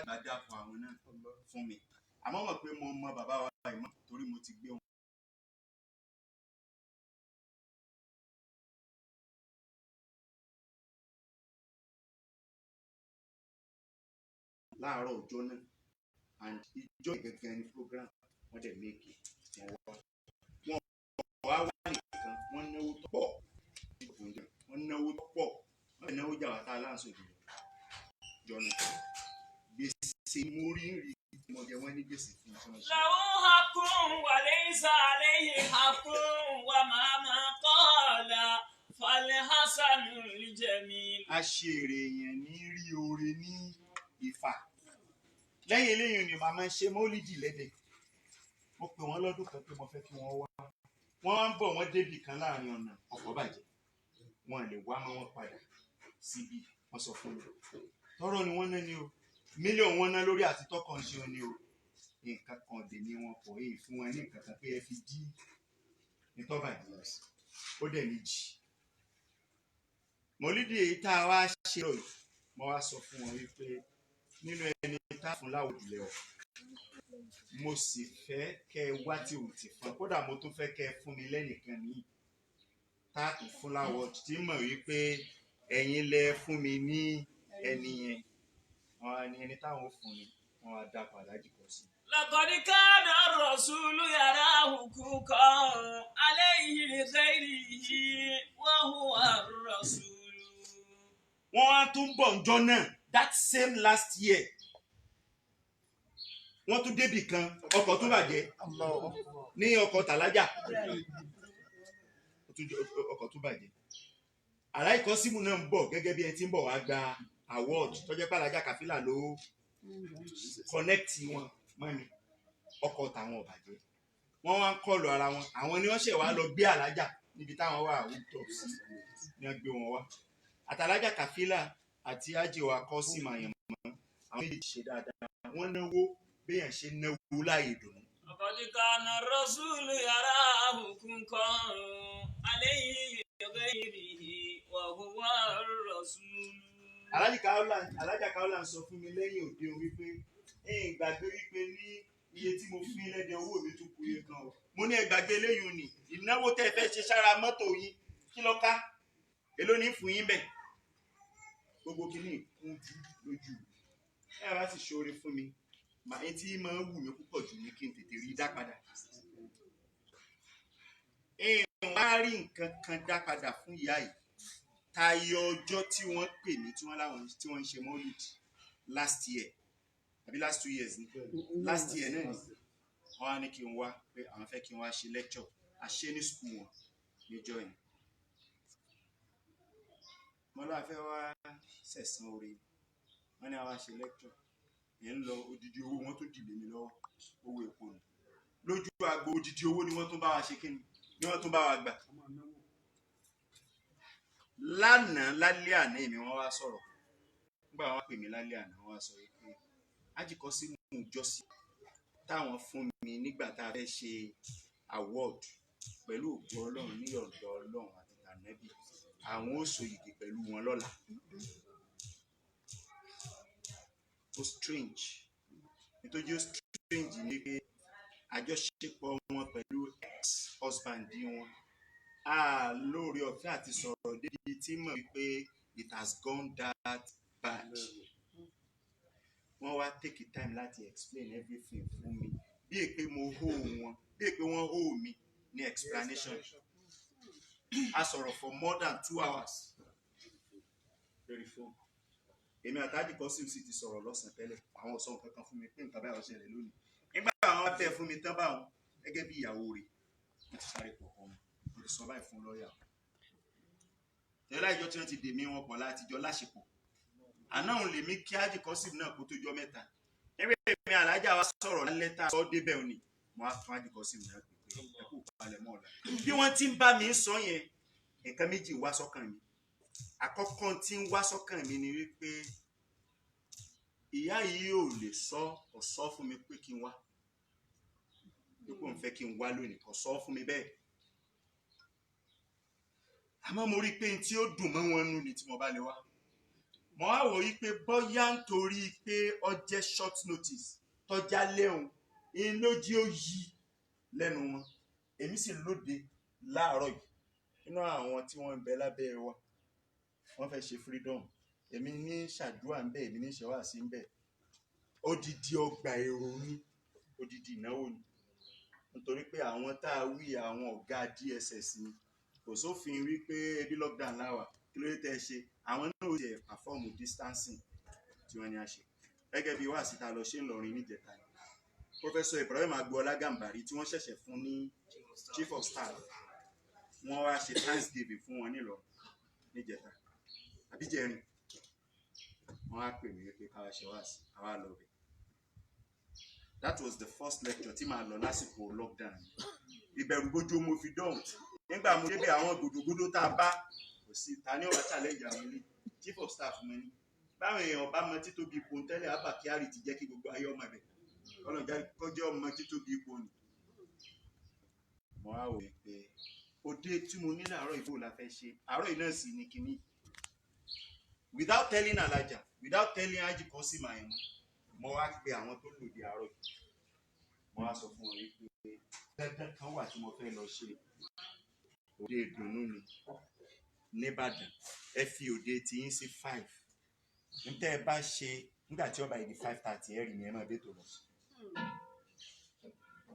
bá dápọ̀ àwọn náà fún mi àmọ́ mọ̀ pé mo mọ bàbá wa ìmọ̀ torí mo ti gbé wọn. láàárọ̀ ọjọ́ náà and ìjọ ìgẹ̀gẹ̀ ni program wọ́n dẹ̀ méèkì wọ́n wá wá nìkan wọ́n náwó tó pọ̀ wọ́n náwó tó pọ̀ wọ́n náwó jà wá tá a láǹṣọ ìdìbò jọ̀nà gbèsè mórí rí mọ̀jẹ̀ wọ́n ní gbèsè fún ìṣọ́nà. làwọn hakùn wà lẹ́yìn sàlẹ̀ yìí hakùn wà màmá kọ́ọ̀lá falẹ̀ hasanu jẹ̀mí. a ṣe èrè èèyàn ní rí oore ní Ifá lẹ́yìn eléyìí ni màmá ṣe mọ́lídì lẹ́dẹ̀ mo pè wọ́n lọ́dún kan pé mo fẹ́ kí wọ́n wá wọ́n wá ń bọ̀ wọ́n débì kan láàrin ọ̀nà ọkọ̀ bàjẹ́ wọn lè wá mọ́ wọn padà síbi wọ́n sọ fún mi tọrọ ni wọ́n ná ní o mílíọ̀nù wọn ná lórí àti tọkàn ṣe ni o nǹkan kan dè ní wọn kò èyí fún wọn ní nǹkan kan pé ẹ fi dí nítọ́bàjẹ́ ó dẹ̀ méjì mọ́lídì èyí tá a wá ṣe lọ yìí mo wá sọ fún wọn wípé nínú ẹni tá fún láwùjọ ọ mo sì fẹ́ kẹ́ ẹ wá tí o ti fún kódà mo tún fẹ́ kẹ́ ẹ fún mi lẹ́nìkan ní táàtù fún láwọ tí mọ̀ wípé ẹ̀yin lẹ fún mi ní ẹni yẹn wọn á ní ẹni táwọn fún mi wọn á dá padà jìkọ sí. لقد كان الرسول يراه كوكا عليه لغيره وهو الرسول. wọ́n á tún bọ̀ ǹjọ́ náà that same last year wọ́n tún débì kan ọkọ̀ tún bàjẹ́ ní ọkọ̀ tàlájà ọkọ̀ tún bàjẹ́ aláìkọ́símù náà ń bọ̀ gẹ́gẹ́ bí ẹni tí ń bọ̀ wá gba award tọ́jẹ́ pàlájà kàfílà ló connect wọn mọ́ni ọkọ̀ tàwọn ò bàjẹ́ wọ́n wá ń kọlù ara wọn àwọn ni wọ́n ṣẹ̀ wá lọ gbé alájà níbi táwọn wà rooftop sí ni wọ́n gbé wọn wá àtàlájà kàfílà àti ájẹwà kọ́símù àyànmọ́ àwọn méjì ṣe dáadáa wọ́n náwó béèyàn ṣe náwó láàyè dùn. لقد كان الرسول يراه كوكا عليه لغيره وهو الرسول. alájà Kaola ń sọ fún mi lẹ́yìn òde o wípé ẹ̀yin gbàgbé wípé ní iye tí mo fún lẹ́dẹ̀ owó mi tún kúrẹ́ gan o mo ní ẹ gbàgbé léyìn òní ìnáwó tẹ́ ẹ fẹ́ ṣe sára mọ́tò yín kí ló ká èló ní fún yín bẹ̀ gbogbo kìíní kún lójú ẹ bá sì ṣoore fún mi màá tí máa ń wù mí púpọ̀ jù ní kí n tètè rí dá padà èèyàn wá rí nǹkan kan dá padà fún ìyá yìí tayọ ọjọ́ tí wọ́n pè mí tí wọ́n ń ṣe mọ́lúdì last year àbí last 2 years ni last year náà ni wọ́n á ní kí n wá pé àwọn fẹ́ kí n wá ṣe lecture àṣẹ ní school wọn níjọ́ yẹn mọ́lá fẹ́ wá sẹ̀sán orí wọ́n ní àwọn ṣe lecture yẹn ń lọ odidi owó wọn tó dìlé mi lọ́wọ́ owó èpo ni lójú agbo odidi owó ni wọ́n tún bá wa ṣe kíni ni wọ́n tún bá wa gbà lánàá lálẹ́ àná èmi wọ́n wá sọ̀rọ̀ nígbà wọ́n pè mí lálẹ́ àná wọ́n wá sọ pé ájìkọ́ sí mú ìjọsí táwọn fún mi nígbà tá a fẹ́ ṣe award pẹ̀lú ògo Ọlọ́run ní ọ̀dọ̀ Ọlọ́run àti tànẹ́bì àwọn ó so yìgì pẹ̀lú wọn lọ́la. ó strange nítorí ó strange ní pé àjọṣepọ̀ wọn pẹ̀lú ex-husband wọn lórí ọ̀fẹ́ àti sọ̀rọ̀ débi tí mọ̀ wípé it has gone that bad. wọ́n wá take time láti explain everything fún mi bí èpè mo hó wọn bí èpè wọ́n hó mi ní explanation a sọ̀rọ̀ for more than 2 hours lórí phone èmi àtàjì Kọ́sìm sì ti sọ̀rọ̀ lọ́sàn-án tẹ́lẹ̀ àwọn ọ̀sán kankan fún mi pé nǹkan báyọ̀ ṣẹlẹ̀ lónìí nígbà àwọn tẹ̀ fún mi tán báwọn gẹ́gẹ́ bí ìyàwó rẹ̀ wọ́n ti sáré pọ̀ kọ́ mo lè sọ báyìí fún lọ́ọ̀yà tẹ́lẹ̀ ìjọ tí wọ́n ti dè mí wọn pọ̀ látijọ́ láṣepọ̀ àná òun lè mí kí Hájì Kọ́sìm náà kó tó jọ́ mẹ́ta níbi èmi alájà wa sọ̀rọ̀ lẹ́tà sọ débẹ̀ òní mo á fún Hájì Kọ́sìm náà pé ẹ kú palẹ̀ mọ́ ọ̀la bí wọ́n ti ń bá mi sọ yẹn nǹkan méjì wá sọ́kàn mi àkọ́kọ́ tí ń wá sọ́kàn mi ni wípé ìyá yìí ò lè sọ fún mi pé kí n wá dípò ń fẹ́ kí n wá lónìí kò sọ fún mi bẹ́ẹ̀ àmọ́ mo rí i pé tí ó dùn mọ́ wọn nú ni tí mo bá lè wá mo wá wò yí pé bóyá nítorí pé ó jẹ́ short notice tọ́já léhùn in ló jí ó yí lẹ́nu wọn èmi sì lóde láàárọ̀ yìí nínú àwọn tí wọ́n ń bẹ lábẹ́ wa wọ́n fẹ́ ṣe freedom èmi ní ṣàdúrà ń bẹ èmi ní ṣèwàásí ń bẹ odidi ọgbà èrò ní odidi ìnáwó ni nítorí pé àwọn tá a wí àwọn ọ̀gá DSS ni kò sófin wí pé ebi lockdown láwà kí ló dé tẹ́ ṣe àwọn náà ó jẹ perform distancing tí wọ́n ní a ṣe gẹ́gẹ́ bí wàásí tá a lọ ṣe ń lọrin níjẹta ni Professor Ibrahim Agboola Gambari tí wọ́n ṣẹ̀ṣẹ̀ fún ní chief of staff wọ́n wá ṣe thanksgiving fún wọn nílọ níjẹta àbíjẹrin wọ́n á pè mí pé káwá ṣe wàásí àwa lọ bẹ̀. That was the first lecture tí màá lọ lásìkò lockdown ìbẹ̀rù bójú mo fi dọ̀hùn nígbà mo débẹ̀ àwọn gbòdògbòdò tá a bá kò sí ta ní ọ̀wá challenge àwọn ilé chief of staff mi ní báwọn èèyàn bá mọ títóbi ipò tẹ́lẹ̀ Abba Kyari ti jẹ́ kí gbogbo ayé ọmọ rẹ̀ ọlọ́jà kọjá ọmọ títóbi ipò ni. mo á wò pé òde tí mo ní láàárọ̀ ìbò la fẹ́ ṣe àárọ̀ yìí náà sì ní kinní without telling Alhaja without telling Haji Kosim Ayemo mo wá pe àwọn tó lòdì àárọ̀ yìí mo wá sọ fún wọn wípé dandan kan wà tí mo fẹ́ lọ ṣe òde ìdùnnú ni nìbàdàn ẹ fi òde tiyín sí 5 níta ẹ bá ṣe nígbà tí ó bá di 5:30 ẹ rí ni ẹ máa dé tó lọ.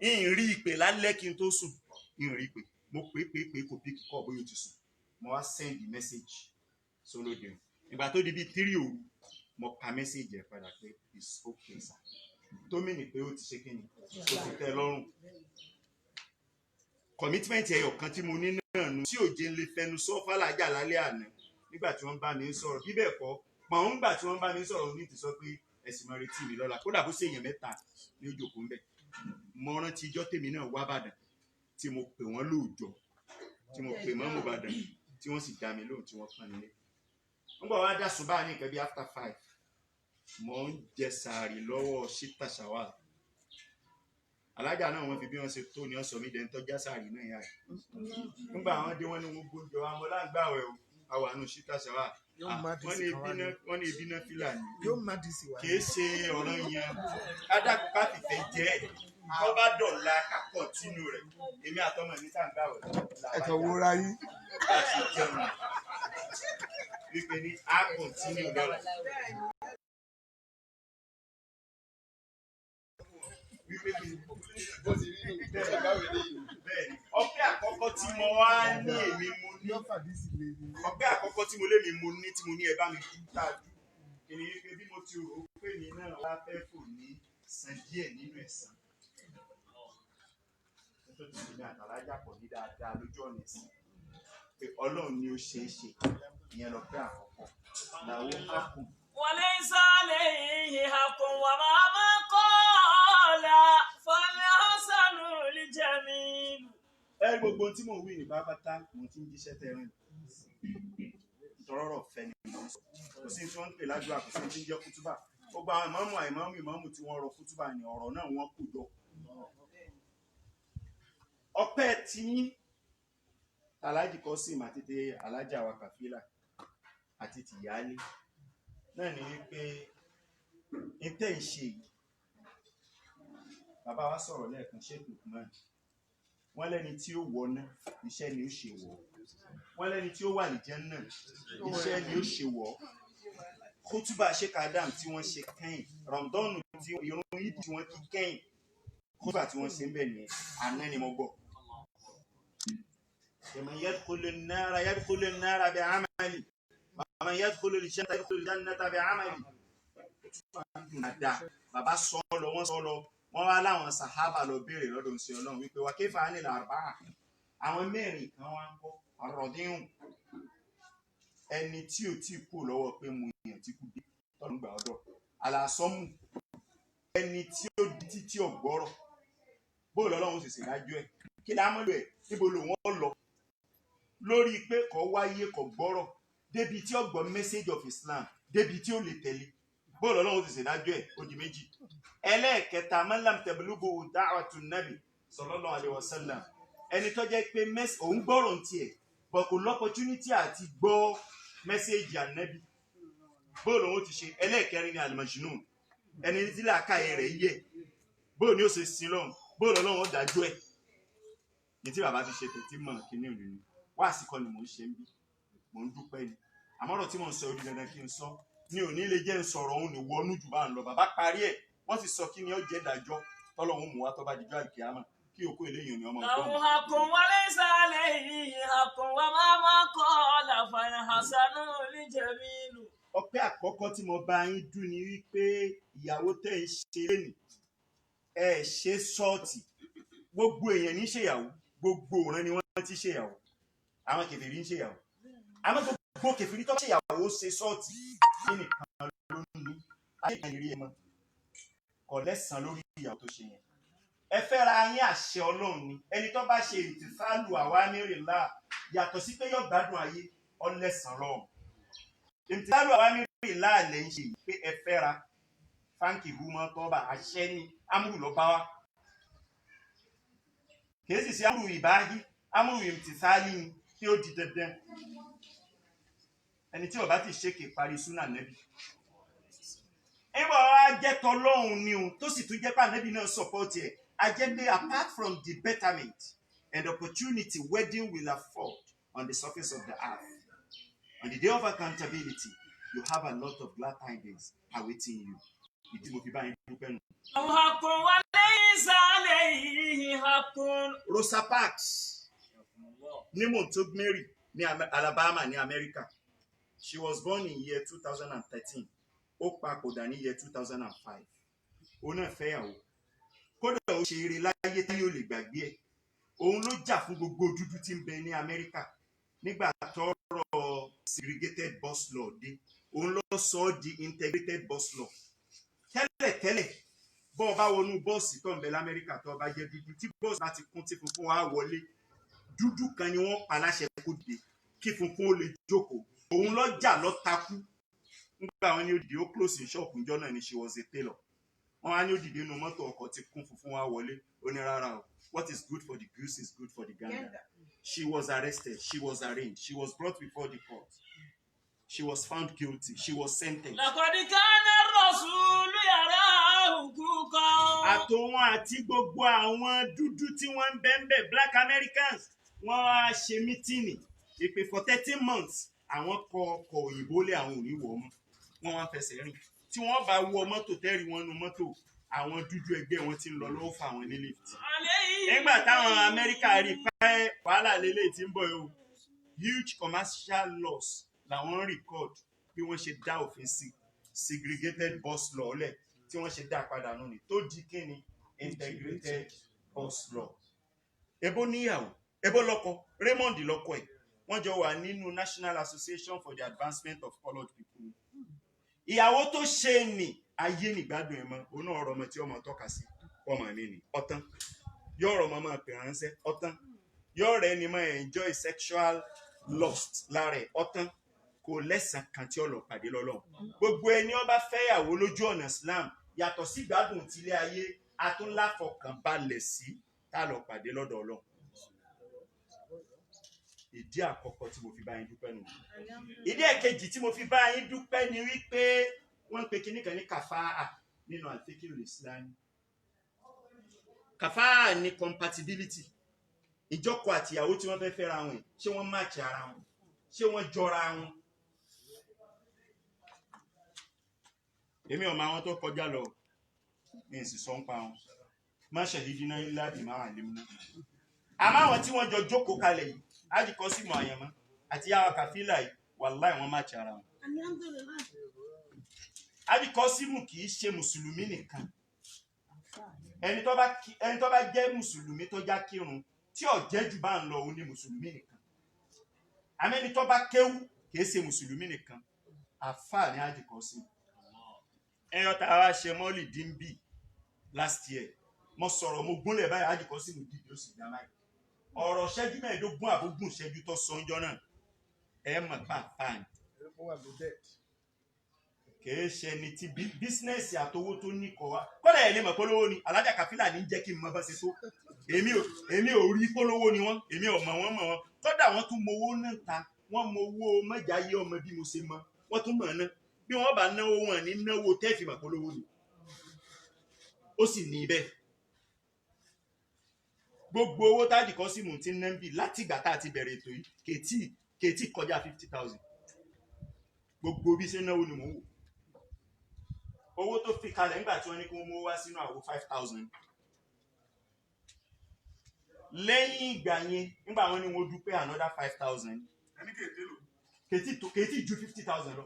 ìyìn rí ìpè lálẹ́ kí n tó sùn ìyìn rí ìpè mo pè kò bí kíkọ́ bóyá o ti sùn mo wá send message sólódì ìgbà tó di bíi 3 òru mo pa message ẹ padà pé it's okay sir tó mìíní pé ó ti ṣe kí ni ó ti tẹ́ lọ́rùn. Commitment ẹyọ kan tí mo ní náà nu tí òjé ń lè fẹnu sọ fàlàjà lálẹ́ àná nígbà tí wọ́n bá mi sọ̀rọ̀ bí bẹ́ẹ̀ kọ́ pọ̀n ńgbà tí wọ́n bá mi sọ̀rọ̀ ní ti sọ pé ẹ̀sìn máa retí mi lọ́la kódà bó ṣe èèyàn 3 ní òjòkó ńbẹ̀. mo rántí ijọ́ tèmi náà wá bàdàn tí mo pè wọ́n lóòjọ́ tí mo pè mọ́mú bàdàn tí wọ́n sì dá mi lóhùn tí wọ́n pọ́n nílé. ńgbà wá dá sùn báà ní nǹkan bí after 5 mo ń jẹ sàárì lọ́wọ́ Shita Shawal Alhaja náà wọ́n fi bí wọ́n ṣe tó ní ọ̀sọ̀ mi dẹ̀ ń tọ́já sàárì náà yá rẹ̀ nígbà àwọn dé wọ́n ní wọ́n gbóúnjẹ wa mo láǹgbàwẹ̀ o àwọn àánú Shita Shawal wọ́n ní ibi náà fìlà ní kìí ṣe ọ̀rọ̀ yẹn kádàkú ká fìfẹ́ jẹ́ tó bá dọ̀la ká kọ̀tínú rẹ̀ èmi àtọmọ ní tàǹgbàwẹ̀ ẹ̀tọ́ wúra yín láti jẹun wípé ní á kọ̀tínú lọ́la. Bẹ́ẹ̀ni ọpẹ́ àkọ́kọ́ tí mo wá ní èmi mo ní ọpẹ́ àkọ́kọ́ tí mo lé mi mo ní tí mo ní ẹ bá mi dùn dájú èmi wípé bí mo ti rò ó pé mi náà wá fẹ́ fò ní san díẹ̀ nínú ẹ̀san tó ti fi ní àtàlájà pọ̀ ní dáadáa lójú ọ̀nà ẹ̀sìn pé Ọlọ́run ni ó ṣeé ṣe ìyẹn lọ́pẹ́ àkọ́kọ́ làwọn á kù. وليس عليه حق وما قال فالحسن الجميل. Gbogbo tí mò ń wí ní pápátá mo ti ń jíṣẹ́ tẹ́rìn ìtọ́rọ̀rọ̀ fẹ́ ni mo sọ kò sí tí wọ́n ń pè lájú àkọsí tí ń jẹ́ kútúbà gbogbo àwọn ìmáàmù tí wọ́n rọ kútúbà ní ọ̀rọ̀ náà wọ́n kù jọ. ọpẹ́ tí Alhaji Kosim àti ti Alhaja wa Kafila àti tìyálé náà ni wípé ìtẹ́ ìṣe bàbá wa sọ̀rọ̀ lẹ́ẹ̀kan Sheikh Lukman wọ́n lẹ́ni tí ó wọ̀ náà iṣẹ́ ni ó ṣe wọ̀ wọ́n lẹ́ni tí ó wà ní Jánnà iṣẹ́ ni ó ṣe wọ̀ kútúbà Sheikh Adam tí wọ́n ṣe kẹ́yìn Ramadan tí irun yìí tí wọ́n kí kẹ́yìn kútúbà tí wọ́n ṣe ń bẹ̀ ní àná ni mo gbọ́. man yadkhulu an-nara bi'amali man yadkhulu al-jannata yadkhulu al-jannata bi'amali. bàbá sọ lọ wọ́n sọ lọ wọ́n wá láwọn sàhábà lọ béèrè lọ́dọ̀ sí Ọlọ́run wípé wà kéfà á nílò àrùbáà àwọn mẹ́rin kan wá ń kọ́ ọ̀rọ̀díhùn ẹni tí ò tí kú lọ́wọ́ pé mo yàn tí kú dé tọ́lú gbà ọ̀dọ̀ àlàsọ́mù ẹni tí ó di títí ọ̀gbọ́rọ̀ bóòlù Ọlọ́run sì ṣèdájọ́ ẹ̀ kí ni àmọ́lò ẹ̀ níbo ló wọ́n lọ lórí pé kọ́ wáyé kọ́ gbọ́rọ̀ débi tí ó gbọ́ message of Islam débi tí ó lè tẹ̀lé bóòlù Ọlọ́run sì ṣèdájọ́ ẹ̀ ó di méjì. ẹlẹ́ẹ̀kẹta mọ́lám tẹ̀bílúgbò da'watun nabi sallallahu alaihi wasallam ẹni tó jẹ́ pé òun gbọ́rọ̀ ń tiẹ̀ bọ̀ kò lọ́pọ̀túnítì àti gbọ́ mẹ́sẹ̀jì ànábì bóòlù òun ti ṣe ẹlẹ́ẹ̀kẹrin ní al-majnun ẹni tí làákàyè rẹ̀ yẹ bóòlù ni ó ṣe sin lọ́hùn bóòlù ọlọ́run ó dájú ẹ̀ ní tí bàbá fi ṣe tètè mọ̀ kíní òní ni wá àsìkò ni mò ń ṣe ń bí mò ń dúpẹ́ ni àmọ́ ọ̀rọ̀ tí mò ń sọ orí dandan kí n sọ ní òní lè jẹ́ ń sọ̀rọ̀ òun ní wọnú jù bá ń lọ bàbá parí ẹ̀ wọ́n sì sọ kí ni ó jẹ́ ìdájọ́ tọ́lọ́run mú wá tó bá dijọ́ àlùkìyámà kí òkú eléyìí ni ọmọ له ọgbọ́n. حق وليس عليه حق ومهما قال فالحسن الجميل. ọpẹ́ àkọ́kọ́ tí mo bá yín dùn ni wípé ìyàwó tẹ́ ń ṣe lẹ́nu ẹ ṣe sọ́ọ̀tì gbogbo èèyàn ní ṣèyàwó gbogbo òran ni wọ́n ti ṣèyàwó àwọn kèfèrí ń ṣèyàwó àmọ́ gbogbo kèfèrí tó bá ṣèyàwó ṣe sọ́ọ̀tì kí nìkan ló ń ní ayé ìrírí ẹ mọ́ kò lẹ́sàn-án lórí ìyàwó tó ṣe yẹn ẹ fẹ́ ra yín àṣẹ ọlọ́run ni ẹni tó bá ṣe ìtìfálù àwámírìlá yàtọ̀ sí pé yóò gbádùn ayé ọlẹ́sàn lọ́run ìtìfálù àwámírìlá lẹ́ ń ṣe yìí pé ẹ fẹ́ ra fáǹkì húmọ́ tọ́ba àṣẹ ni amúrù lọ bá wa kìí sì sí amúrù ìbáyí amúrù ìtìfálì ni tí ó di dandan ẹni tí ó bá ti ṣe kè parí súnà nẹ́bí ìwọ ajẹ́tọ̀ lọ́hùn ni o tó sì tún jẹ́ pé ànẹ́bí náà support ẹ̀ ajẹ́gbé apart from the betterment and opportunity wedding will afford on the surface of the earth on the day of accountability you have a lot of glad tidings awaiting you ìdí mo fi bá yín dúpẹ́ nù. له حق وليس عليه حق. Rosa Parks ní Montgomery ní Alabama ní America she was born in year 2013 ó papòdà ní year 2005 òun náà fẹ́yàwó kódà ó ṣe eré láyé tí yóò lè gbàgbé ẹ̀ òun ló jà fún gbogbo dúdú tí ń bẹ ní Amẹ́ríkà nígbà tọ́rọ̀ segregated bus law dé òun ló sọ ọ́ di integrated bus law tẹ́lẹ̀tẹ́lẹ̀ bọ́ ọ bá wọnú bọ́ọ̀sì tó ń bẹ l'Amẹ́ríkà tó bá jẹ́ dúdú tí bọ́ọ̀sì bá ti kún tí funfun wá wọlé dúdú kan ni wọ́n pa láṣẹ kó dé kí funfun ó lè jókòó òun ló jà ló takú nígbà wọn ni ó dìde ó close in shop níjọ́ náà ni she was a tailor wọn á ní ó dìde inú mọ́tò ọkọ̀ tí kún funfun wá wọlé ó ní rárá o what is good for the goose is good for the gander she was arrested she was arraigned she was brought before the court she was found guilty she was sentenced. لقد كان الرسول يرى حقوقا. àtòwọn àti gbogbo àwọn dúdú tí wọ́n ń bẹ́ńbẹ́ black Americans wọ́n á ṣe mítìnì ìpè for 13 months àwọn kọ ọkọ̀ òyìnbó lé àwọn ò ní wọ̀ mọ́ wọ́n wá ń fẹsẹ̀ rìn tí wọ́n bá wọ mọ́tò tẹ́rì wọn nu mọ́tò àwọn dúdú ẹgbẹ́ wọn ti ń lọ lọ́wọ́ fún àwọn ní lift. nígbà táwọn Amẹ́ríkà rí pẹ́ wàhálà lélẹ̀ tí ń bọ̀ yìí o huge commercial loss làwọn record bí wọ́n ṣe dá òfin sí segregated bus law lẹ̀ tí wọ́n ṣe dá padà nù ní tó di kíni integrated bus law. ebo níyàwó ebo lọ́kọ Raymond lọ́kọ ẹ̀ wọ́n jọ wà nínú National Association for the Advancement of Coloured People. ìyàwó tó ṣe ní ayé nígbàdùn ẹ̀ mọ́ òun náà ọ̀rọ̀ ọmọ tí ọmọ tọ́ka sí ọmọ mi ni ọ̀tán yóò ọ̀rọ̀ ọmọ máa pè ránṣẹ́ ọ̀tán yóò rẹ̀ ni máa enjoy sexual lust lára ẹ̀ ọ̀tán kò lẹ́sàn kan tí ó lọ pàdé lọ́lọ́run gbogbo ẹni ó bá fẹ́yàwó lójú ọ̀nà Islam yàtọ̀ sí ìgbádùn tilé ayé atúnláfọkànbalẹ̀ sí tá lọ pàdé lọ́dọ̀ Ọlọ́run. ìdí àkọ́kọ́ tí mo fi bá yín dúpẹ́ nù. ìdí ẹ̀kejì tí mo fi bá yín dúpẹ́ ni wípé wọ́n ń pe kinní kan ní kàfáà nínú al-fiqhul Islami. kàfáà ní compatibility ìjọkọ àtìyàwó tí wọ́n fẹ́ fẹ́ra wọn ṣé wọ́n máàkì ara wọn ṣé wọ́n jọra wọn. èmi ò mọ àwọn tó kọjá lọ ní ìsìsọ́ ń pa wọn má shahidina illa bima alimna àmọ́ àwọn tí wọ́n jọ jókòó kalẹ̀ yìí àdìkọ́ sí mọ̀ àyànmọ́ àti yàrá kàfílà yìí wàláì wọ́n máàkì ara wọn. àdìkọ́ símù kì í ṣe mùsùlùmí nìkan ẹni tó bá jẹ́ mùsùlùmí tó já kírun tí ó jẹ́ jù bá ń lọ òun ní mùsùlùmí nìkan àmẹ́ni tó bá kéwú kìí ṣe mùsùlùmí nìkan àfáà ní àdìkọ́ sí. ẹyọ tá a wá ṣe mọ́lì dínbì last year mo sọ̀rọ̀ mo gúnlẹ̀ báyìí àdìkọ́ sí mo dìde ó sì dá báyìí ọ̀rọ̀ ṣẹ́jú mẹ́ẹ̀ẹ́dógún àbógún ṣẹ́jú tó sọ ọjọ́ náà ẹ mọ̀ pàápàá ni kìí ṣe ni ti bísínẹ́sì àtowó tó ní kọ wá kọ́dà ẹ̀ lè mọ̀ polówó ni alájà kàfílà ní jẹ́ kí n mọ bá ṣe tó èmi ò rí polówó ni wọ́n èmi ò mọ̀ wọ́n kọ́dà wọ́n tún mọ owó náà ta wọ́n mọ owó mọ́jà yé ọmọ bí mo ṣe mọ wọ́n tún mọ̀ náà bí wọ́n bá náwó wọn ní náwó tẹ́ẹ̀fì màpolówó ni ó sì ní bẹ́ẹ̀ gbogbo owó tájì kan sí mò ń ti ná bí láti ìgbà tá a ti bẹ̀rẹ̀ ètò yìí kètì kọjá 50,000 gbogbo bí ṣe náwó ni mò ń wò owó tó fi kalẹ̀ nígbà tí wọ́n ní kí wọ́n mú wá sínú àwo 5,000 lẹ́yìn ìgbà yẹn nígbà wọ́n ní wọ́n dúpẹ́ another 5,000 kètì ju 50,000 lọ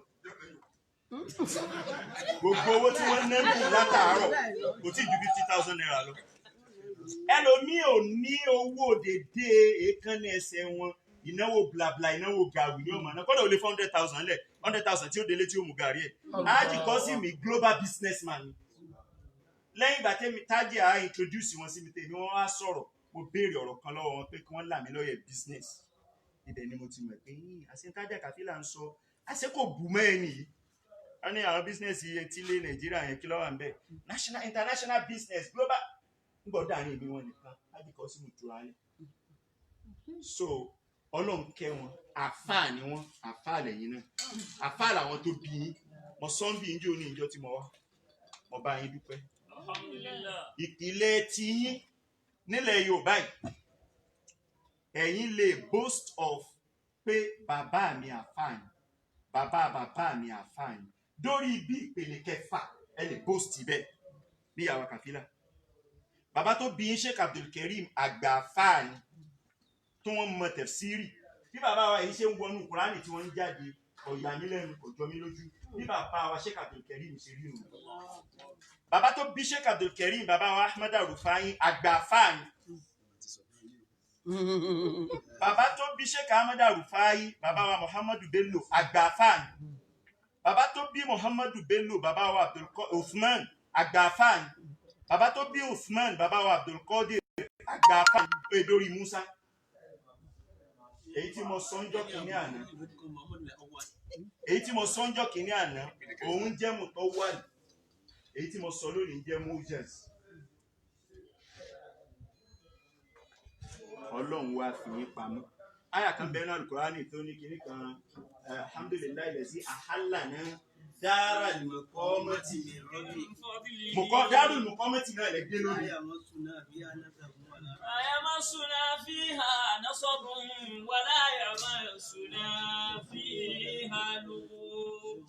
gbogbo owó tí wọ́n ná bí látàárọ̀ kò tí ju 50,000 naira lọ ẹlòmíì ò ní owó dédé èékánná ẹsẹ̀ wọn ìnáwó blabla ìnáwó gàwù ní ọmọ náà kọ́dọ̀ ò lè fún 100,000 lẹ̀ 100,000 tí ó délé tí ó mú gàrí ẹ̀ Alhaji Kosim global businessman ni lẹ́yìn ìgbà tẹ́mi Tájì á introduce wọn sí mi tèmi wọ́n wá sọ̀rọ̀ mo béèrè ọ̀rọ̀ kan lọ́wọ́ wọn pé kí wọ́n là mí lọ́yẹ̀ business ibẹ̀ ni mo ti mọ̀ pé àṣẹ Tájì Kàfílà ń sọ àṣẹ kò bù mọ́ ẹni yìí wọ́n ní àwọn business yẹn tí lé Nàìjíríà yẹn kí ló wà ń bẹ̀ national international business global gbọ́dọ̀ àárín ìbí wọn nìkan Alhaji Kosim tura lẹ̀ so Ọlọ́run kẹ́ wọn àfáà ni wọn àfáà lẹ́yìn náà àfáà làwọn tó bí yín mo sọ́ńbì ń jẹ́ òní ìjọ tí mo wá mo bá yín dúpẹ́ ìpìlẹ̀ tí yín nílẹ̀ Yorùbá yìí ẹ̀yin lè boast of pé bàbá mi àfáà ni bàbá mi àfáà ni dórí bí ìpele kẹfà ẹ lè boast bẹ́ẹ̀ bí Ìyá Kàfílà bàbá tó bí yín Sheikh Abdulkareem àgbà àfáà ni tó wọ́n mọ tẹ̀fsírì bí bàbá wa yìí ṣe ń wọnú Kùránì tí wọ́n ń jáde ọ̀yà mi lẹ́nu kò jọ mí lójú bí bàbá wa Sheikh Abdulkareem ṣe rí nù. bàbá tó bí Sheikh Abdulkareem bàbá wa Ahmad Rufai àgbà àfáà ni bàbá tó bí Sheikh Ahmad Rufai bàbá wa Muhammadu Bello àgbà àfáà ni bàbá tó bí Muhammadu Bello bàbá wa Uthman àgbà àfáà ni bàbá tó bí Uthman bàbá wa Abdulkadir àgbà àfáà ni pé dórí Musa èyí tí mo sọ ń jọ kìíní àná òun jẹ́ Mutawwal èyí tí mo sọ lónìí jẹ́ Moses Ọlọ́run wá fi yín pamọ́ àyà kan bẹ́ẹ̀ náà Al-Qur'ani tó ní kinní kan alhamdulillahi allazi ahallana darul muqamati darul muqamati náà lè gbé lórí. يمسنا فيها نصب ولا يمسنا فيها لغوب.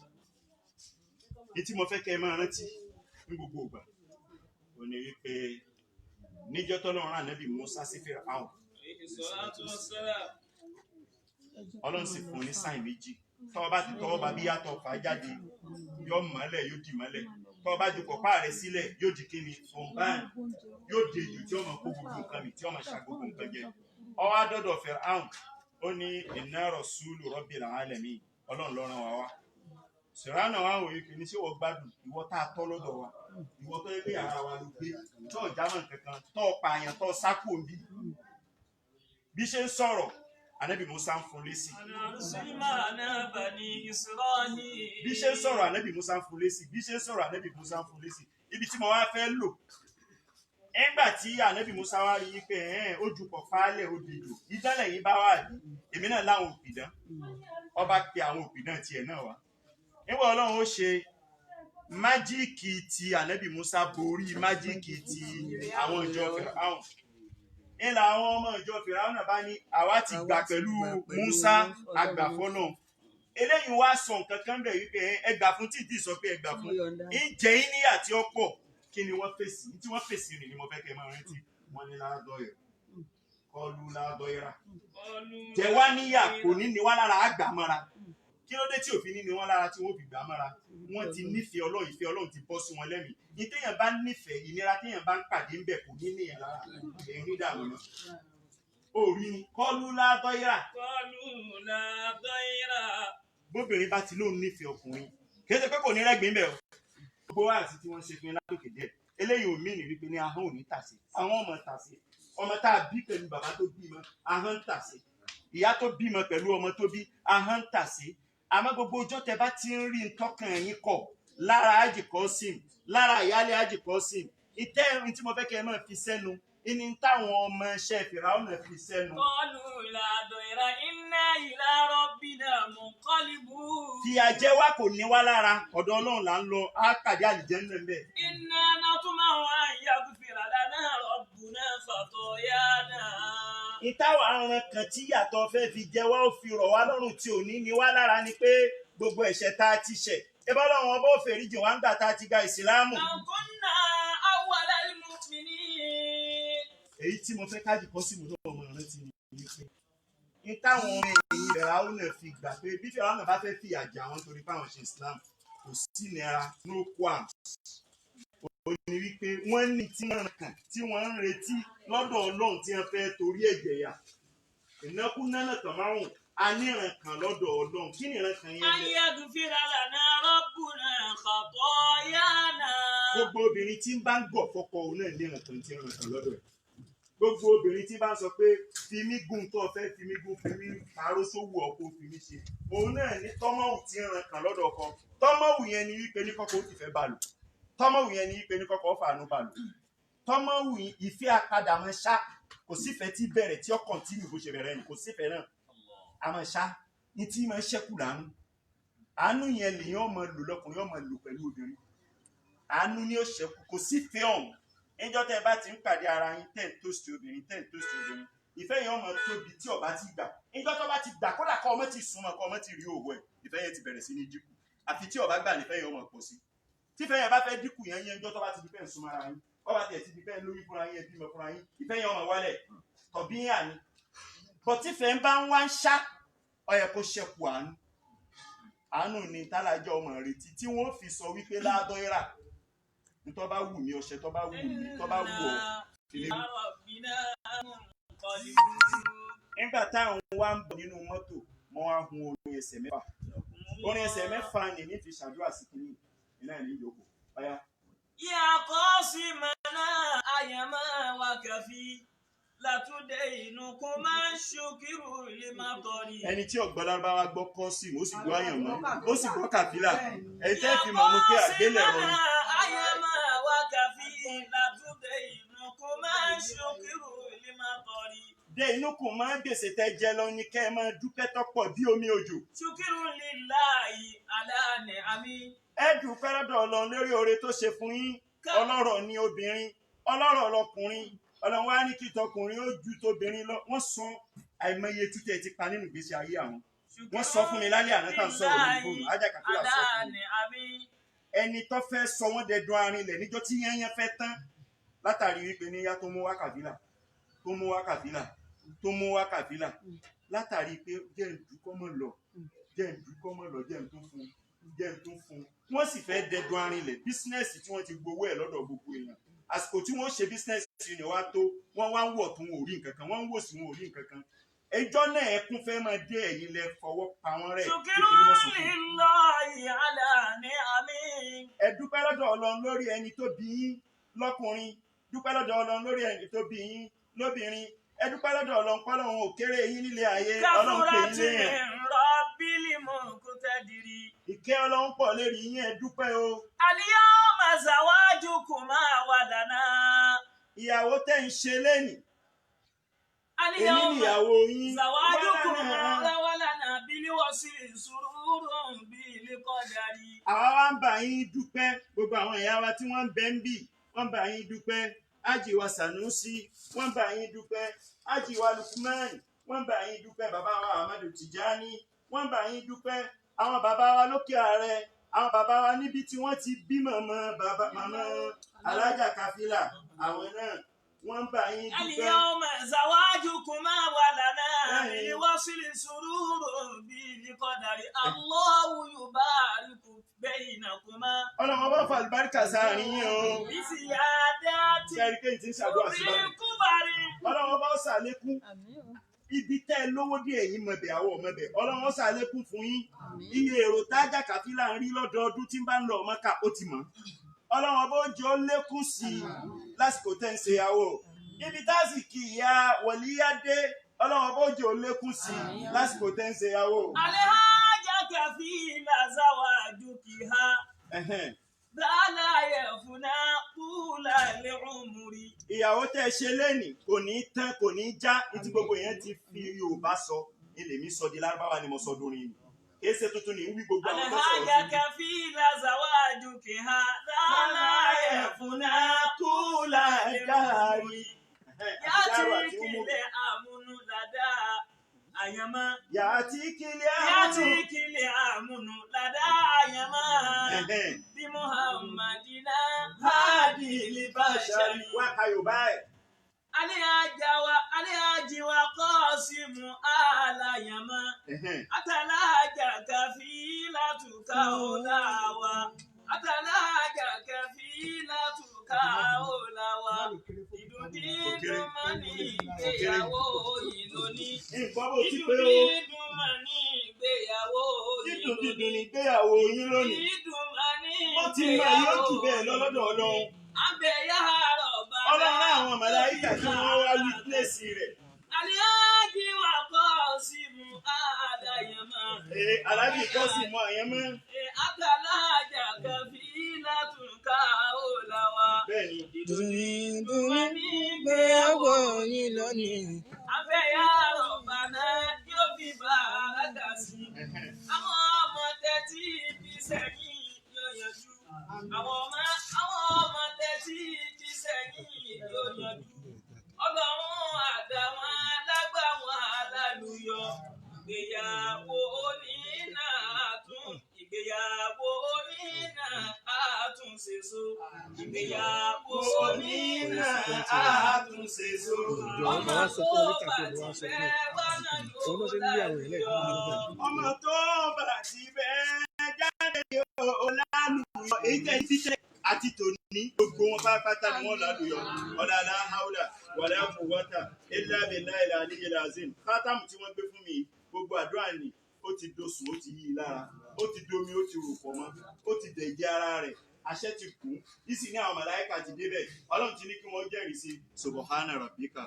Ìtí mo fẹ́ kẹ́ ẹ máa rántí ní gbogbo ìgbà ó ní wípé níjọ́ t'Ọlọ́run Ànábì Mùsá sí Fáráò Ọlọ́run sì fún un ní sáìn méjì tọ́wọ́ bá ti tọwọ́ bá bí yàtọ̀ fà jáde yóò mọ́lẹ̀ yóò di mọ́lẹ̀ tọ́wọ́ bá ju pọ̀pá rẹ̀ sílẹ̀ yóò di kíni fọ̀nbáàn yóò di èjò tí ó máa kó gbogbo nǹkan mi tí ó máa ṣà gbogbo nǹkan jẹ ọwọ́ adọ́dọ̀ Fáráò ó ní inna rasulu rabbil alamin Ọlọ́run ló rán wa wá sìránà wa wòye kìíní sí wọ́n gbádùn ìwọ tá a tọ́ lọ́dọ̀ wa ìwọ tó yẹ pé ara wa ló gbé tó jámọ̀ kankan tó pààyàn tó sákò bí ṣe ń sọ̀rọ̀ Ànábì Mùsá ń fún lésì bí ṣe ń sọ̀rọ̀ Ànábì Mùsá ń fún lésì ibi tí mo wá fẹ́ lò nígbà tí Ànábì Mùsá wá rí pé ó ju pọ̀fálẹ̀ ó dìjò ìdánlẹ̀ yìí bá wà ní èmi náà láwọn òpìdán ọba pe àwọn òpìdán tiẹ̀ náà wá nígbà Ọlọ́run ó ṣe májíìkì tí Ànábì Mùsá borí májíìkì tí àwọn ìjọ Fáráò ìlà àwọn ọmọ ìjọ Fáráò náà bá ní àwa ti gbà pẹ̀lú Mùsá àgbàfọ́nà eléyìí wá sọ nǹkan kan bẹ̀ wípé ẹgbà fún títí sọ pé ẹgbà fún ìjẹ́ ìníyà tí ó pọ̀ kí ni wọ́n fèsì tí wọ́n fèsì rìn ni mo fẹ́ kẹ́ máa rántí wọ́n ní ládọ́yọ̀ kọlu ládọ́yọ̀rà jẹ́ wá níyà kò ní ní wá lára àgbà mọ́ra kí ló dé tí òfin ní wọn lára tí wọn fi gbà mọ́ra wọn ti nífẹ̀ẹ́ Ọlọ́run ìfẹ́ Ọlọ́run ti bọ́ sí wọn lẹ́mìí ní téèyàn bá nífẹ̀ẹ́ ìnira téèyàn bá ń pàdé ńbẹ̀ kò ní níyàn lára èyí dànù lọ. orí ni kọlu ládọ́yìrà bóbìnrin bá ti lóun nífẹ̀ẹ́ ọkùnrin kì í ṣe pé kò ní rẹ́gbẹ̀ẹ́ ńbẹ̀ o gbogbo àti tí wọ́n ṣe fún yín látòkè díẹ̀ eléyìí ò mìíní wípé ní ahọ́n ò ní tàsé àwọn ọmọ tàsé ọmọ tá a bí pẹ̀lú bàbá tó bímọ ahọ́n tàsé ìyá tó bímọ pẹ̀lú ọmọ tó bí ahọ́n tàsé àmọ́ gbogbo ọjọ́ tẹ bá ti ń rí ntọ́kàn yín kọ̀ lára Alhaji Kosim lára ìyáálé Alhaji Kosim ìtẹ́ tí mo fẹ́ kẹ́ ẹ máa fi sẹ́nu ìní táwọn ọmọ iṣẹ́ Fìráúnà fi sẹ́nu. قالوا لا ضير إنا إلى ربنا منقلبون. Fìyà jẹ wá kò ní wá lára, ọ̀dọ̀ Ọlọ́run là ń lọ, á pàdé àlìjẹ́nnà ńbẹ̀. إنا نطمع أن يغفر لنا ربنا خطايانا. Ìtawà aràn kan tí yàtọ̀ fẹ́ fi jẹ wá ó fi rọ̀ wá lọ́rùn tí ò ní wá lára ni pé gbogbo ẹ̀ṣẹ̀ tá a ti ṣẹ̀. Ẹbí Ọlọ́run ọba ó fèríjì wá ń gbà tá a ti gba ìsìlámù. أو كنا أول المؤمنين. Èyí tí mo fẹ́ káàdì kọ́ sí mo tó ọmọ rántí ni wípé ní táwọn ọmọ ẹ̀yìn Fìráúnà fi gbà pé bí Fìráúnà bá fẹ́ fìyà jẹ àwọn torí páwọn ṣe Islam kò sí nira no qualms. Ó ní wípé wọ́n ní tí wọ́n kàn tí wọ́n ń retí lọ́dọ̀ Ọlọ́run tí wọ́n fẹ́ torí ẹ̀jẹ̀ yà. Ìnákú náà tàn márùn-ún a ní ìran kan lọ́dọ̀ Ọlọ́run. Kí ni ìran kan yẹn أن يغفر لنا ربنا خطايانا. Gbogbo obìnrin tí ń bá ń gọ̀ fọ́kọ òun náà ní ìran kan tí ìran kan lọ́dọ̀ ẹ̀. Gbogbo obìnrin tí bá ń sọ pé fi mí gùn tó fẹ́ fi mí gùn fi mí parọ́ sówó ọkọ fi mí ṣe òun náà ní tọ́mọ̀wù tí ń ran kan lọ́dọ̀ ọkọ. Tọ́mọ̀wù yẹn ni wípé ní kọ́kọ́ ó ti fẹ́ bá lò. Tọ́mọ̀wù yẹn ni wípé ní kọ́kọ́ ó fàánú bá lò. Tọ́mọ̀wù ìfẹ́ apadà máa ṣá kò sífẹ̀ẹ́ tí bẹ̀rẹ̀ tí ó kọ̀ntínú bó ṣe bẹ̀rẹ̀ ni kò sífẹ̀ẹ́ náà a máa ṣá ní tí máa ṣẹ́kù lánú. Àánú yẹn lèyàn máa lò lọ́kùnrin ó máa lò pẹ̀lú obìnrin. Àánú ni ó ṣẹ́kù kò sífẹ̀ẹ́ ọ̀hún. Níjọ́ tẹ́ ẹ bá ti ń pàdé ara yín tẹ́ ń tóṣì obìnrin tẹ́ ń tóṣì obìnrin ìfẹ́ yẹn ọmọ tóbi tí ọba ti gbà. Níjọ́ tó bá ti gbà kódà kọ́ ọmọ ti súnmọ́ kọ́ ọmọ ti rí òwò ẹ̀ ìfẹ́ yẹn ti bẹ̀rẹ̀ sí ní dínkù àfi tí ọba gbà nífẹ́ yẹn ọmọ pọ̀ sí. Tífẹ́ yẹn bá fẹ́ dínkù yẹn níjọ́ tó bá ti di pẹ́ ń súnmọ́ ara yín ọba tiẹ̀ ti di pẹ́ ń lórí fúnra yín ẹbí mọ́ fúnra yín ìfẹ́ yẹn ọmọ wálẹ̀ tọ̀bí yà ni. Bọ̀ tífẹ́ ń bá ń wá ń ṣá ó yẹ kó ṣẹ́kù àánú. Àánú ni tálájọ́ ọmọ retí tí wọ́n fi sọ wípé ládọ́ ìrà tó bá wù mí ọṣẹ tó bá wù mí tó bá wù ọ fìlẹ. Nígbà táwọn wá ń bọ̀ nínú mọ́tò wọ́n wá hun orin ẹsẹ̀ mẹ́fà. Orin ẹsẹ̀ mẹ́fà ni ní fi ṣàdúrà sí kínní iná ní ìjókòó. Ọ̀yá. يا قاسمنا أيما وكفي látúndé inúkú máa ń ṣòkìrù lè má tọrí. Ẹni tí ọ̀gbọ́n Lárúbáwá gbọ́ kọ́ sí ó sì gbọ́ àyàn mọ́ ó sì gbọ́ kàfílà ẹni tẹ́ fi mọ̀ ní pé àgbélẹ̀ rọ ni. àyàmá wa kàfí látúndé inúkú máa ń ṣòkìrù lè má tọrí. Dé inúkú máa ń gbèsè tẹ́ jẹ lọ ní kẹ́ ẹ máa dúpẹ́ tọ́pọ̀ bí omi òjò. ṣòkìrù lillahi ala ni'ami. Ẹ dúpẹ́ lọ́dọ̀ Ọlọ́run lórí oore tó ṣe fún yín. Ọlọ́rọ̀ ni obìnrin ọlọ́rọ̀ lọkùnrin. Ọlọ́run wá ní kí tọkùnrin ó ju tóbìnrin lọ wọ́n sọ àìmọye títẹ̀ ti pa nínú ìgbésí ayé àwọn wọ́n sọ fún mi lálẹ́ àná tá à ń sọ̀rọ̀ lórí fóònù ajá kàfílà sọ fún mi ẹni tó fẹ́ sọ wọ́n dẹdun arinlẹ̀ níjọ́ tí yẹnyẹn fẹ́ tán látàrí wípé níyà tó mú wá kàfílà tó mú wá kàfílà tó mú wá kàfílà látàrí pé jẹ́ ìdúkọ́ mọ̀ lọ jẹ́ ìdúkọ́ mọ̀ lọ jẹ́ ìtún fún wọ́n sì fẹ́ dẹdun arinlẹ̀ bísínẹ́sì tí wọ́n ti gbowó ẹ̀ lọ́dọ̀ gbogbo èèyàn àsìkò tí wọ́n ṣe bísínẹ́sì ni wá tó wọ́n wá ń wọ̀ tó wọn ò rí nǹkan kan wọ́n ń wò sí wọn ò rí nǹkan kan ẹjọ́ náà ẹkún fẹ́ máa dé ẹ̀yìn lẹ fọwọ́ pa wọ́n rẹ̀ ẹ dúpẹ́ lọ́dọ̀ Ọlọ́run lórí ẹni tó bí yín lọ́kùnrin dúpẹ́ lọ́dọ̀ Ọlọ́run lórí ẹni tó bí yín lóbìnrin ẹ dúpẹ́ lọ́dọ̀ Ọlọ́run pọ́lọ́run ò kéré yín nílé ayé Ọlọ́run pè yín léyìn ìkẹ́ Ọlọ́run pọ̀ lérí yín ẹ dúpẹ́ o. Al-yawma zawajukuma wadana. Ìyàwó tẹ́ ń ṣe lẹ́nìí. Èmi níyàwó yín. Zawajukuma wadana bil wasli sururun bil qadari. Àwa wá ń bá yín dúpẹ́ gbogbo àwọn ìyá wa tí wọ́n ń bẹ ń bì wọ́n ń bá yín dúpẹ́ Ájì wa Sànúsí wọ́n ń bá yín dúpẹ́ Ájì wa Lukman wọ́n ń bá yín dúpẹ́ bàbá wa Ahmadu Tijani wọ́n ń bá yín dúpẹ́ àwọn bàbá wa lókè ààrẹ àwọn bàbá wa níbi tí wọ́n ti bí màmá alájà Kàfílà àwọn náà wọ́n ń bá yín dúpẹ́. Al-yawma zawajukuma wadana bil wasli sururun bil qadari. Allahu yubariku bainakuma. Ọlọ́run bá fa àlùbáríkà sáàrin yín o. Bísí àdáàtì. Ṣé ẹ̀rí kéyìí ti ń ṣàdúrà sí báyìí? Ọlọ́run bá ṣàlékún. Ibi tẹ́ ẹ lówó dé ẹ̀yin mọ̀bẹ̀ àwọn ọ̀mọ̀bẹ̀ Ọlọ́run ṣàlékún fún yín. Iye èrò tájà Kàfílà ń rí lọ́dọọdún tí ń bá ń lọ Mọ́kà ó ti mọ̀. Ọlọ́run bó jọ lékún sí i lásìkò tẹ́ ń ṣe ìyàwó. Ibi tásìkì ìyá Wọ̀líyádé Ọlọ́run bó jọ lékún sí i lásìkò tẹ́ ń ṣe ìyàwó. Al-haja Kàfílà zawajukiha. Bala yafuna kula li umri. ìyàwó tẹ́ ẹ ṣe lẹ́nìí kò ní tán kò ní já ní tí gbogbo yẹn ti fi Yorùbá sọ ilé mi sọ di Lárúbáwá ni mo sọ dórin ni kì í ṣe tuntun ní wí gbogbo àwọn tó sọ̀rọ̀ الحاجة كفيلة زواجك هذا لا يفنى طول الدهر يأتيك الأمن لدى أيما يأتيك الأمن لدى أيما بمحمدنا هادي البشر Alihaji wa Kọ́símù Alayama. Atalaja kafilatu kaolawa. Atalaja kafilatu kaolawa. Ìdùndídùn máa ní ìgbéyàwó yìí lónìí. Ìdùndídùn máa ní ìgbéyàwó yìí lónìí. Ìdùn máa ní ìgbéyàwó yìí lónìí. Àbẹ̀yà rọ̀bà. Ọlọ́run àwọn màláíkà tí wọ́n wá wítínẹ̀sì rẹ̀. Alihaji wa Kọ́símù Alayama. Aláàjì Kọ́símù Àyànmọ́. Atalaja kafilatu kaolawa. Bẹ́ẹ̀ni. Ìdùndídùn máa ní ìgbéyàwó yín lónìí. Àbẹ̀yà rọ̀bà náà yóò fi bàrágà sí. Àwọn ọmọ tẹ́tí bí sẹ́yìn yóò yanjú. Àwọn ọmọ tẹ́tí bí sẹ́yìn yóò yanjú. Ọlọ́run àdáwọn alágbàwọn alálùyọ. Ìgbéyàwó onínà àtún. Ìgbéyàwó onínà àtúnṣeṣo. Ìgbéyàwó onínà àtúnṣeṣo. Ọmọ tó bá ti fẹ́ wá náà yóò lálùyọ. Ọmọ tó bá ti fẹ́ jáde yóò lálùyọ. Èyí tẹ́ títẹ́ àti tòní gbogbo wọn pátápátá ni wọ́n lálùyọ. Ọ̀là aláhàúlà wàlá quwwata illa billahi al-aliyyil azim. Fátàmù tí wọ́n gbé fún mi gbogbo àdúrà ni ó ti dosùn ó ti yí i lára ó ti domi ó ti rò pọ̀ mọ́ ó ti dẹ̀jẹ̀ ara rẹ̀ àṣẹ ti kú ìsìn ní àwọn màláíkà ti débẹ̀ Ọlọ́run ti ní kí wọ́n jẹ́rìí sí subhana rabbika.